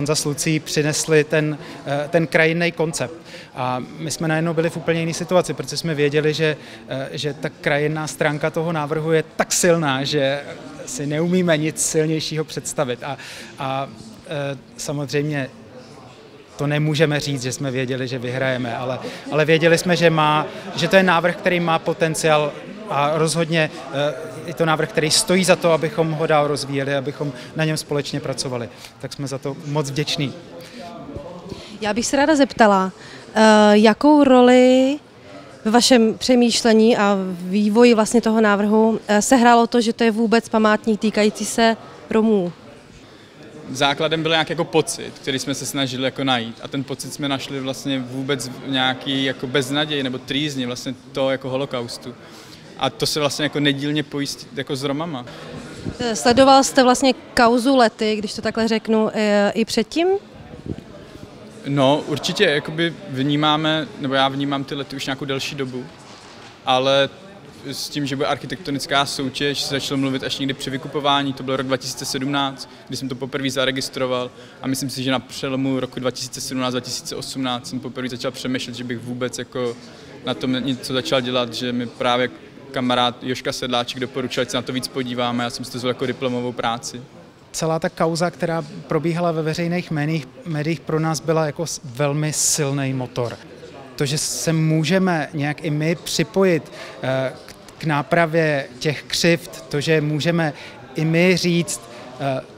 Honza s Lucí přinesli ten krajinný koncept. A my jsme najednou byli v úplně jiné situaci, protože jsme věděli, že ta krajinná stránka toho návrhu je tak silná, že si neumíme nic silnějšího představit. A samozřejmě to nemůžeme říct, že jsme věděli, že vyhrajeme, ale věděli jsme, že to je návrh, který má potenciál a rozhodně je to návrh, který stojí za to, abychom ho dál rozvíjeli, abychom na něm společně pracovali. Tak jsme za to moc vděční. Já bych se ráda zeptala, jakou roli ve vašem přemýšlení a vývoji vlastně toho návrhu sehrálo to, že to je vůbec památník týkající se Romů? Základem byl nějaký jako pocit, který jsme se snažili jako najít, a ten pocit jsme našli vlastně vůbec v nějaký jako beznaději nebo trýzni vlastně to jako holokaustu. A to se vlastně jako nedílně pojí jako s Romama. Sledoval jste vlastně kauzu Lety, když to takhle řeknu, i předtím? No, určitě jakoby vnímáme, nebo já vnímám ty Lety už nějakou delší dobu, ale s tím, že bude architektonická soutěž, se začalo mluvit až někdy při vykupování, to byl rok 2017, kdy jsem to poprvé zaregistroval, a myslím si, že na přelomu roku 2017-2018 jsem poprvé začal přemýšlet, že bych vůbec jako na tom něco začal dělat, že mi právě kamarád Jožka Sedláček doporučil, ať se na to víc podíváme, já jsem si to vzal jako diplomovou práci. Celá ta kauza, která probíhala ve veřejných médiích, pro nás byla jako velmi silný motor. To, že se můžeme nějak i my připojit k nápravě těch křivd, to, že můžeme i my říct,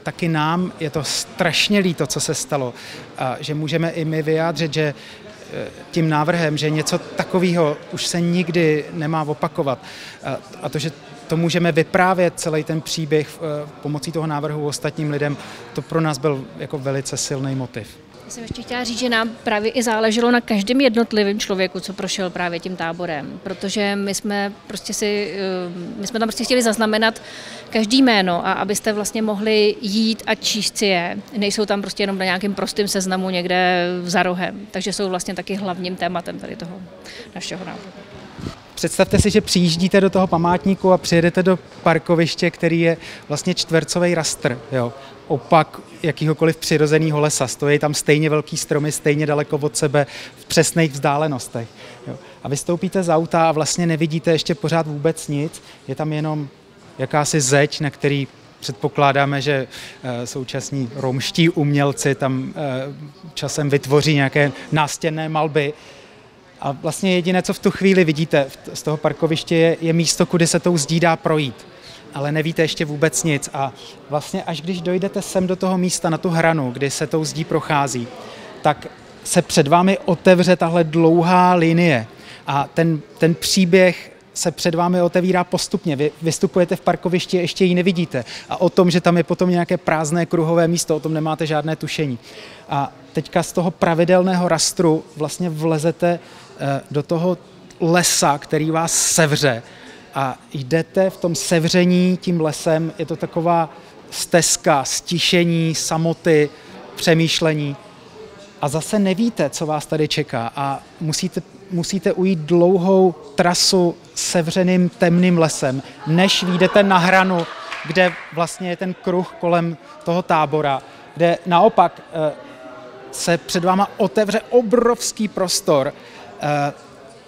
taky nám je to strašně líto, co se stalo, a že můžeme i my vyjádřit, že tím návrhem, že něco takového už se nikdy nemá opakovat, a to, že to můžeme vyprávět celý ten příběh pomocí toho návrhu ostatním lidem, to pro nás byl jako velice silný motiv. Já jsem ještě chtěla říct, že nám právě i záleželo na každém jednotlivém člověku, co prošel právě tím táborem, protože my jsme tam prostě chtěli zaznamenat každý jméno, a abyste vlastně mohli jít a číst si je. Nejsou tam prostě jenom na nějakém prostém seznamu někde za rohem, takže jsou vlastně taky hlavním tématem tady toho našeho návrhu. Představte si, že přijíždíte do toho památníku a přijedete do parkoviště, který je vlastně čtvercový rastr, jo, opak jakýhokoliv přirozeného lesa. Stojí tam stejně velký stromy, stejně daleko od sebe, v přesných vzdálenostech. Jo. A vystoupíte z auta a vlastně nevidíte ještě pořád vůbec nic, je tam jenom jakási zeď, na který předpokládáme, že současní romští umělci tam časem vytvoří nějaké nástěnné malby. A vlastně jediné, co v tu chvíli vidíte z toho parkoviště, je místo, kudy se tou zdí dá projít. Ale nevíte ještě vůbec nic. A vlastně až když dojdete sem do toho místa, na tu hranu, kdy se tou zdí prochází, tak se před vámi otevře tahle dlouhá linie. A ten příběh se před vámi otevírá postupně. Vy vystupujete v parkovišti, ještě ji nevidíte. A o tom, že tam je potom nějaké prázdné kruhové místo, o tom nemáte žádné tušení. A teďka z toho pravidelného rastru vlastně vlezete do toho lesa, který vás sevře, a jdete v tom sevření tím lesem, je to taková stezka, stišení, samoty, přemýšlení, a zase nevíte, co vás tady čeká, a musíte ujít dlouhou trasu sevřeným temným lesem, než vyjdete na hranu, kde vlastně je ten kruh kolem toho tábora, kde naopak se před váma otevře obrovský prostor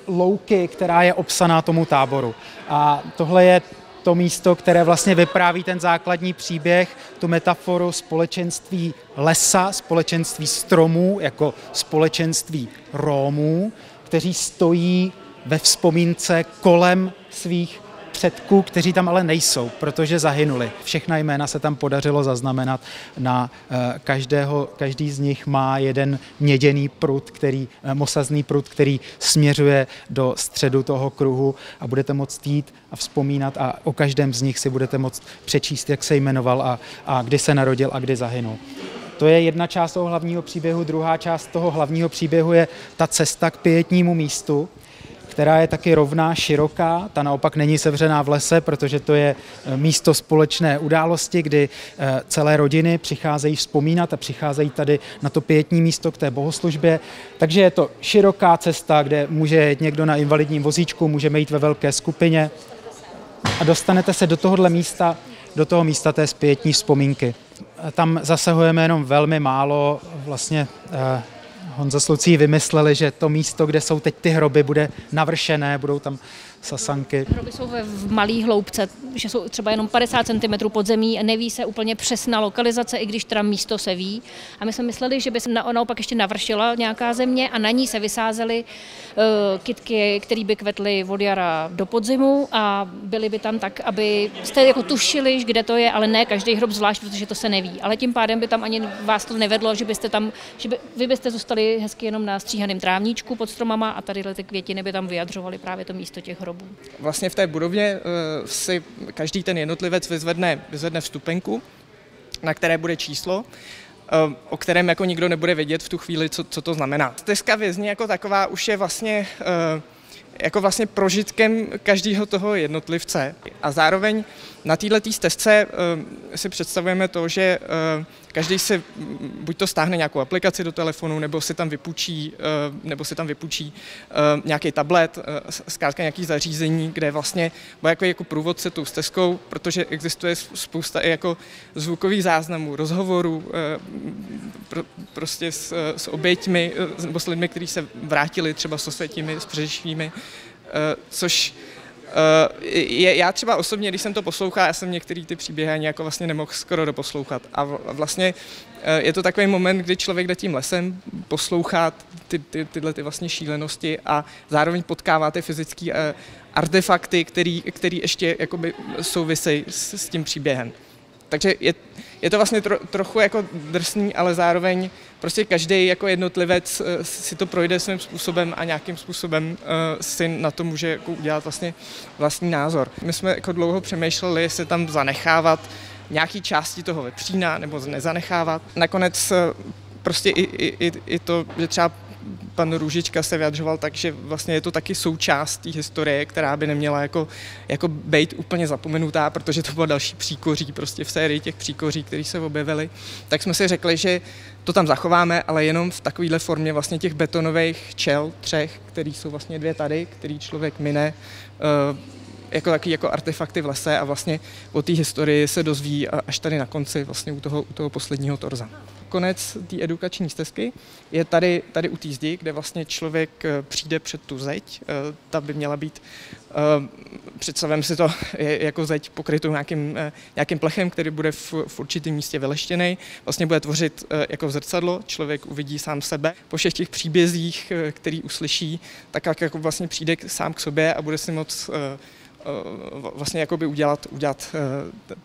louky, která je obsaná tomu táboru. A tohle je to místo, které vlastně vypráví ten základní příběh, tu metaforu společenství lesa, společenství stromů, jako společenství Rómů, kteří stojí ve vzpomínce kolem svých předků, kteří tam ale nejsou, protože zahynuli. Všechna jména se tam podařilo zaznamenat. Na každý z nich má jeden měděný prut, mosazný prut, který směřuje do středu toho kruhu, a budete moct jít a vzpomínat, a o každém z nich si budete moct přečíst, jak se jmenoval a kdy se narodil a kdy zahynul. To je jedna část toho hlavního příběhu. Druhá část toho hlavního příběhu je ta cesta k pietnímu místu, která je taky rovná, široká, ta naopak není sevřená v lese, protože to je místo společné události, kdy celé rodiny přicházejí vzpomínat a přicházejí tady na to pietní místo k té bohoslužbě. Takže je to široká cesta, kde může jít někdo na invalidním vozíčku, můžeme jít ve velké skupině, a dostanete se do tohohle místa, do toho místa té zpětní vzpomínky. tam zasahujeme jenom velmi málo. Vlastně Honza s Lucí vymysleli, že to místo, kde jsou teď ty hroby, bude navršené, budou tam sasanky. Hroby jsou v malé hloubce, že jsou třeba jenom 50 cm pod zemí, neví se úplně přesná lokalizace, i když teda místo se ví. A my jsme mysleli, že by se naopak ještě navršila nějaká země a na ní se vysázely kytky, které by kvetly od jara do podzimu a byly by tam tak, aby jste jako tušili, kde to je, ale ne každý hrob zvlášť, protože to se neví. Ale tím pádem by tam ani vás to nevedlo, že byste tam, vy byste zůstali hezky jenom na stříhaném trávníčku pod stromama a tady ty květiny by tam vyjadřovaly právě to místo těch hrobů. Vlastně v té budově si každý ten jednotlivec vyzvedne vstupenku, na které bude číslo, o kterém jako nikdo nebude vědět v tu chvíli, co to znamená. Stezka vězně jako taková už je vlastně prožitkem každého toho jednotlivce. A zároveň na této stezce si představujeme to, že každý si buď to stáhne nějakou aplikaci do telefonu, nebo si tam vypůjčí nějaký tablet, zkrátka nějaký zařízení, kde vlastně bude jako průvodce tou stezkou, protože existuje spousta i jako zvukových záznamů, rozhovorů, prostě s oběťmi nebo s lidmi, kteří se vrátili třeba s osvětími, s přeživšími, což já třeba osobně, když jsem to poslouchal, já jsem některý ty příběhy ani jako vlastně nemohl skoro doposlouchat. A vlastně je to takový moment, kdy člověk jde tím lesem, poslouchá tyhle vlastně šílenosti a zároveň potkává ty fyzické artefakty, který ještě jakoby souvisejí s tím příběhem. Takže je to vlastně trochu jako drsný, ale zároveň prostě každý jako jednotlivec si to projde svým způsobem a nějakým způsobem si na to může jako udělat vlastně vlastní názor. My jsme jako dlouho přemýšleli, jestli tam zanechávat nějaký části toho vepřína nebo nezanechávat. Nakonec prostě i to, že třeba pan Růžička se vyjadřoval tak, že vlastně je to taky součást té historie, která by neměla jako být úplně zapomenutá, protože to bylo další příkoří prostě v sérii těch příkoří, které se objevily. Tak jsme si řekli, že to tam zachováme, ale jenom v takovéhle formě vlastně těch betonových čel, 3, který jsou vlastně 2 tady, který člověk mine jako taky jako artefakty v lese a vlastně o té historii se dozví až tady na konci vlastně u toho posledního torza. Konec té edukační stezky je tady u té zdi, kde vlastně člověk přijde před tu zeď. Ta by měla být, představím si to jako zeď pokrytou nějakým plechem, který bude v určitém místě vyleštěný. Vlastně bude tvořit jako zrcadlo, člověk uvidí sám sebe. Po všech těch příbězích, který uslyší, tak jako vlastně přijde sám k sobě a bude si moct vlastně jakoby udělat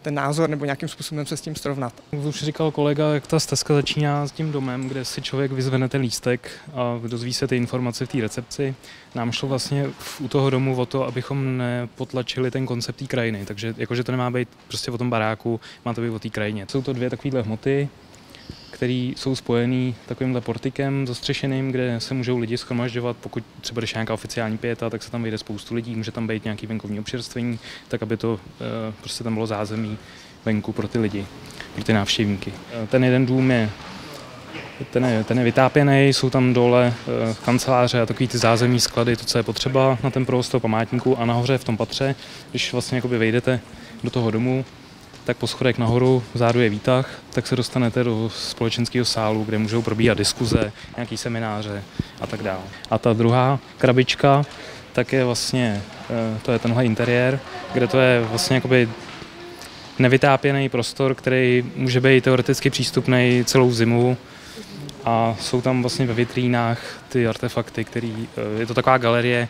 ten názor nebo nějakým způsobem se s tím srovnat. Už říkal kolega, jak ta stezka začíná s tím domem, kde si člověk vyzvedne ten lístek a dozví se ty informace v té recepci. Nám šlo vlastně u toho domu o to, abychom nepotlačili ten koncept té krajiny, takže jakože to nemá být prostě o tom baráku, má to být o té krajině. Jsou to 2 takovéhle hmoty, které jsou spojený takovýmhle portikem zastřešeným, kde se můžou lidi shromažďovat, pokud třeba když nějaká oficiální pieta, tak se tam vejde spoustu lidí, může tam být nějaký venkovní občerstvení, tak aby to prostě tam bylo zázemí venku pro ty lidi, pro ty návštěvníky. Ten jeden dům je vytápěný, jsou tam dole kanceláře a takový ty zázemí sklady, to, co je potřeba na ten provoz toho památníku a nahoře v tom patře, když vlastně jakoby vejdete do toho domu, tak po schodech nahoru vzadu je výtah, tak se dostanete do společenského sálu, kde můžou probíhat diskuze, nějaký semináře a tak dále. A ta druhá krabička, tak je vlastně, to je tenhle interiér, kde to je vlastně jakoby nevytápěný prostor, který může být teoreticky přístupný celou zimu a jsou tam vlastně ve vitrínách ty artefakty, je to taková galerie.